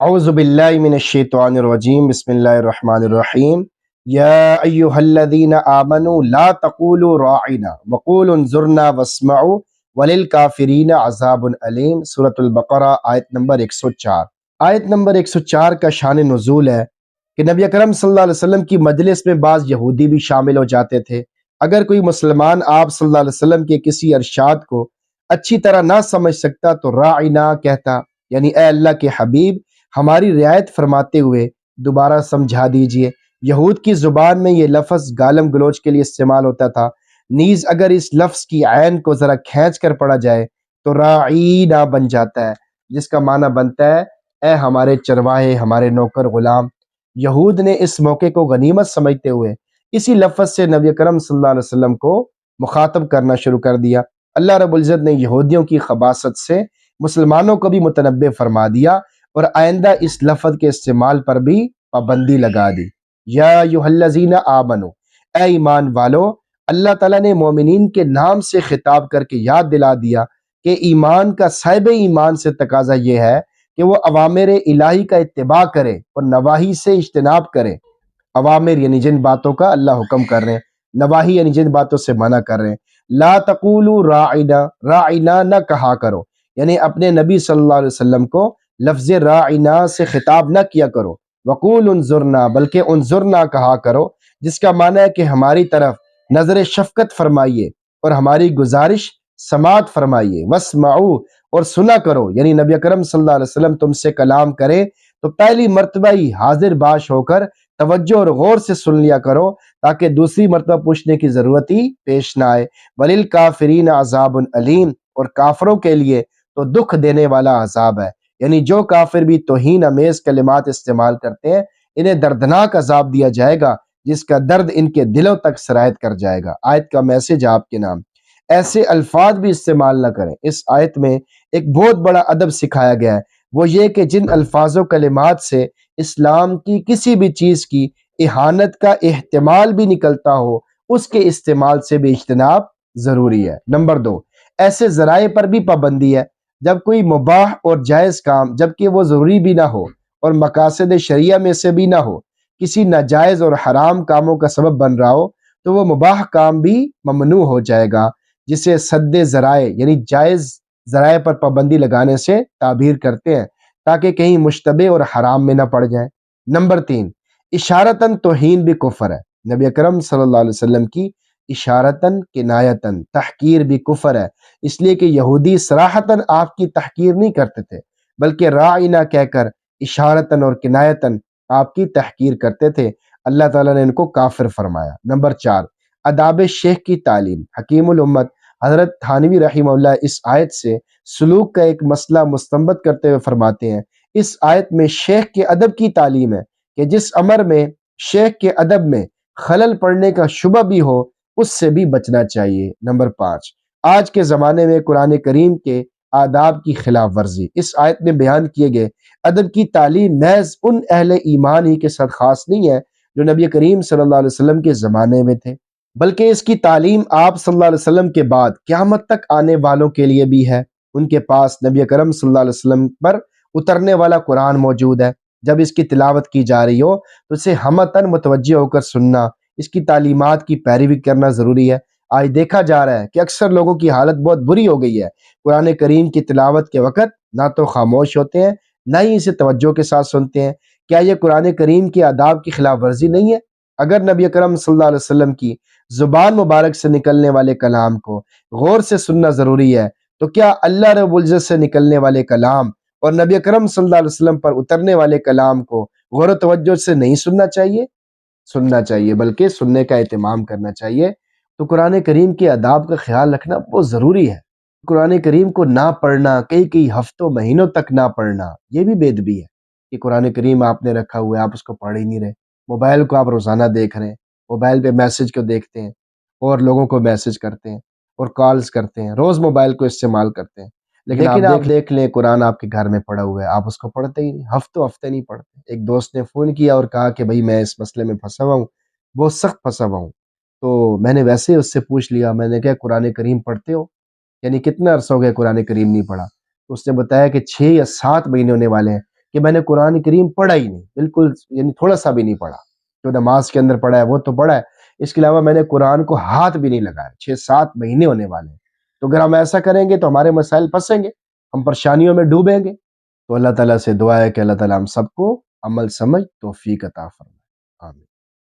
اعوذ باللہ من الشیطان الرجیم بسم اللہ الرحمن الرحیم یا ایہا الذین آمنوا لا تقولوا راعنا وقولوا انظرنا واسمعوا وللکافرین عذاب علیم۔ سورۃ البقرہ آیت نمبر 104۔ آیت نمبر 104 کا شان نزول ہے کہ نبی اکرم صلی اللہ علیہ وسلم کی مجلس میں بعض یہودی بھی شامل ہو جاتے تھے۔ اگر کوئی مسلمان آپ صلی اللہ علیہ وسلم کے کسی ارشاد کو اچھی طرح نہ سمجھ سکتا تو راعنا کہتا، یعنی اے اللہ کے حبیب ہماری رعایت فرماتے ہوئے دوبارہ سمجھا دیجئے۔ یہود کی زبان میں یہ لفظ گالم گلوچ کے لیے استعمال ہوتا تھا، نیز اگر اس لفظ کی عین کو ذرا کھینچ کر پڑھا جائے تو راعینا بن جاتا ہے، جس کا معنی بنتا ہے اے ہمارے چرواہے، ہمارے نوکر غلام۔ یہود نے اس موقع کو غنیمت سمجھتے ہوئے اسی لفظ سے نبی کرم صلی اللہ علیہ وسلم کو مخاطب کرنا شروع کر دیا۔ اللہ رب العزت نے یہودیوں کی خباثت سے مسلمانوں کو بھی متنبہ فرما دیا اور آئندہ اس لفظ کے استعمال پر بھی پابندی لگا دی۔ یا ایھا الذین آمنو، اے ایمان والو، اللہ تعالیٰ نے مومنین کے نام سے خطاب کر کے یاد دلا دیا کہ ایمان کا صاحب ایمان سے تقاضا یہ ہے کہ وہ اوامر الہی کا اتباع کرے اور نواہی سے اجتناب کرے۔ اوامر یعنی جن باتوں کا اللہ حکم کر رہے ہیں، نواہی یعنی جن باتوں سے منع کر رہے ہیں۔ لا تقولوا راعنا، راعنا نہ کہا کرو، یعنی اپنے نبی صلی اللہ علیہ وسلم کو لفظ راعنا سے خطاب نہ کیا کرو۔ وقول انظرنا، بلکہ انظرنا کہا کرو، جس کا معنی ہے کہ ہماری طرف نظر شفقت فرمائیے اور ہماری گزارش سماعت فرمائیے۔ واسمعوا، اور سنا کرو، یعنی نبی اکرم صلی اللہ علیہ وسلم تم سے کلام کرے تو پہلی مرتبہ ہی حاضر باش ہو کر توجہ اور غور سے سن لیا کرو، تاکہ دوسری مرتبہ پوچھنے کی ضرورت ہی پیش نہ آئے۔ وللکافرین عذاب علیم، اور کافروں کے لیے تو دکھ دینے والا عذاب ہے، یعنی جو کافر بھی توہین امیز کلمات استعمال کرتے ہیں انہیں دردناک عذاب دیا جائے گا، جس کا درد ان کے دلوں تک سرایت کر جائے گا۔ آیت کا میسج آپ کے نام، ایسے الفاظ بھی استعمال نہ کریں۔ اس آیت میں ایک بہت بڑا ادب سکھایا گیا ہے، وہ یہ کہ جن الفاظ و کلمات سے اسلام کی کسی بھی چیز کی اہانت کا احتمال بھی نکلتا ہو اس کے استعمال سے بھی اجتناب ضروری ہے۔ نمبر 2، ایسے ذرائع پر بھی پابندی ہے جب کوئی مباح اور جائز کام، جبکہ وہ ضروری بھی نہ ہو اور مقاصد شریعہ میں سے بھی نہ ہو، کسی ناجائز اور حرام کاموں کا سبب بن رہا ہو تو وہ مباح کام بھی ممنوع ہو جائے گا، جسے سد ذرائع یعنی جائز ذرائع پر پابندی لگانے سے تعبیر کرتے ہیں، تاکہ کہیں مشتبہ اور حرام میں نہ پڑ جائیں۔ نمبر 3، اشارتاً توہین بھی کفر ہے۔ نبی اکرم صلی اللہ علیہ وسلم کی اشارتاً کنایتاً تحقیر بھی کفر ہے، اس لیے کہ یہودی صراحتاً آپ کی تحقیر نہیں کرتے تھے، بلکہ راعنا کہہ کر اشارتاً اور کنایتاً آپ کی تحقیر کرتے تھے۔ اللہ تعالیٰ نے ان کو کافر فرمایا۔ نمبر 4، آداب شیخ کی تعلیم۔ حکیم الامت حضرت تھانوی رحمہ اللہ اس آیت سے سلوک کا ایک مسئلہ مستنبط کرتے ہوئے فرماتے ہیں، اس آیت میں شیخ کے ادب کی تعلیم ہے کہ جس امر میں شیخ کے ادب میں خلل پڑنے کا شبہ بھی ہو اس سے بھی بچنا چاہیے۔ نمبر 5، آج کے زمانے میں قرآن کریم کے آداب کی خلاف ورزی۔ اس آیت میں بیان کیے گئے ادب کی تعلیم محض ان اہل ایمان ہی کے ساتھ خاص نہیں ہے جو نبی کریم صلی اللہ علیہ وسلم کے زمانے میں تھے، بلکہ اس کی تعلیم آپ صلی اللہ علیہ وسلم کے بعد قیامت تک آنے والوں کے لیے بھی ہے۔ ان کے پاس نبی کرم صلی اللہ علیہ وسلم پر اترنے والا قرآن موجود ہے، جب اس کی تلاوت کی جا رہی ہو تو اسے ہمتاً متوجہ ہو کر سننا، اس کی تعلیمات کی پیروی کرنا ضروری ہے۔ آج دیکھا جا رہا ہے کہ اکثر لوگوں کی حالت بہت بری ہو گئی ہے، قرآن کریم کی تلاوت کے وقت نہ تو خاموش ہوتے ہیں نہ ہی اسے توجہ کے ساتھ سنتے ہیں۔ کیا یہ قرآن کریم کے آداب کی خلاف ورزی نہیں ہے؟ اگر نبی اکرم صلی اللہ علیہ وسلم کی زبان مبارک سے نکلنے والے کلام کو غور سے سننا ضروری ہے، تو کیا اللہ رب العزت سے نکلنے والے کلام اور نبی اکرم صلی اللہ علیہ وسلم پر اترنے والے کلام کو غور و توجہ سے نہیں سننا چاہیے؟ سننا چاہیے، بلکہ سننے کا اہتمام کرنا چاہیے۔ تو قرآن کریم کے آداب کا خیال رکھنا بہت ضروری ہے۔ قرآن کریم کو نہ پڑھنا، کئی ہفتوں مہینوں تک نہ پڑھنا، یہ بھی بے ادبی ہے کہ قرآن کریم آپ نے رکھا ہوا ہے، آپ اس کو پڑھ ہی نہیں رہے، موبائل کو آپ روزانہ دیکھ رہے ہیں، موبائل پہ میسج کو دیکھتے ہیں اور لوگوں کو میسج کرتے ہیں اور کالز کرتے ہیں، روز موبائل کو استعمال کرتے ہیں، لیکن آپ دیکھ لیں قرآن آپ کے گھر میں پڑا ہوا ہے، آپ اس کو پڑھتے ہی نہیں، ہفتے نہیں پڑھتے۔ ایک دوست نے فون کیا اور کہا کہ بھائی میں اس مسئلے میں پھنسا ہوا ہوں، بہت سخت پھنسا ہوا ہوں، تو میں نے ویسے ہی اس سے پوچھ لیا، میں نے کہا قرآن کریم پڑھتے ہو؟ یعنی کتنا عرصہ ہو گیا قرآن کریم نہیں پڑھا؟ تو اس نے بتایا کہ 6 یا 7 مہینے ہونے والے ہیں کہ میں نے قرآن کریم پڑھا ہی نہیں، بالکل یعنی تھوڑا سا بھی نہیں پڑھا، جو نماز کے اندر پڑھا ہے وہ تو پڑھا ہے، اس کے علاوہ میں نے قرآن کو ہاتھ بھی نہیں لگایا، 6-7 مہینے ہونے والے ہیں۔ تو اگر ہم ایسا کریں گے تو ہمارے مسائل پھنسیں گے، ہم پریشانیوں میں ڈوبیں گے۔ تو اللہ تعالیٰ سے دعا ہے کہ اللہ تعالیٰ ہم سب کو عمل سمجھ توفیق عطا فرمائے، آمین۔